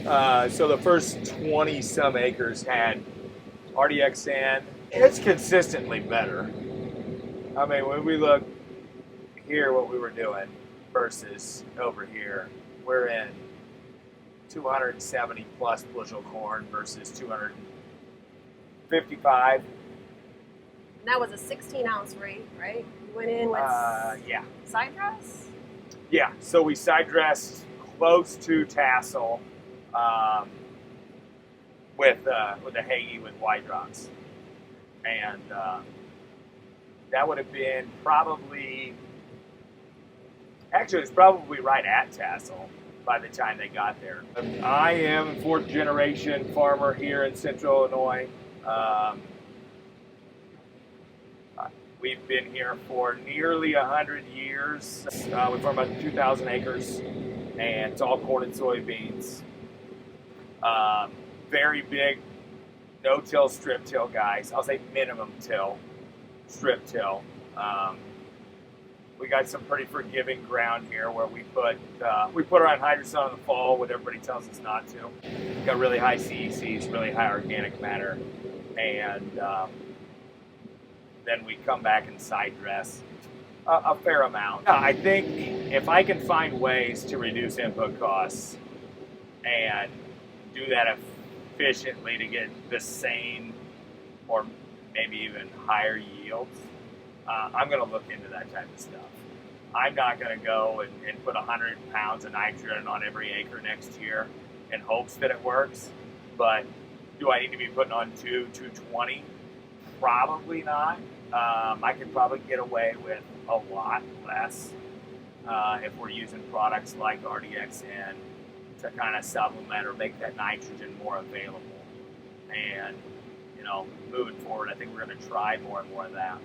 So the first 20 some acres had RDX-N. It's consistently better. I mean, when we look here, what we were doing versus over here, we're in 270 plus bushel corn versus 255. And that was a 16-ounce rate, right? You went in with Yeah. side dress? Yeah, so we side dressed close to tassel with the Hagee with white drops, and that would have been probably it's probably right at tassel by the time they got there. I am a fourth generation farmer here in Central Illinois. We've been here for nearly 100 years. We farm about 2,000 acres, and it's all corn and soybeans. Very big no-till, strip-till guys. I'll say minimum till, strip-till. We got some pretty forgiving ground here where we put our anhydrous in the fall when everybody tells us not to. We've got really high CECs, really high organic matter, and then we come back and side dress a fair amount. I think if I can find ways to reduce input costs and do that efficiently to get the same or maybe even higher yields, I'm going to look into that type of stuff. I'm not going to go and put 100 pounds of nitrogen on every acre next year in hopes that it works. But do I need to be putting on 220? Probably not. I could probably get away with a lot less if we're using products like RDX-N to kind of supplement or make that nitrogen more available. And, moving forward, I think we're going to try more and more of that.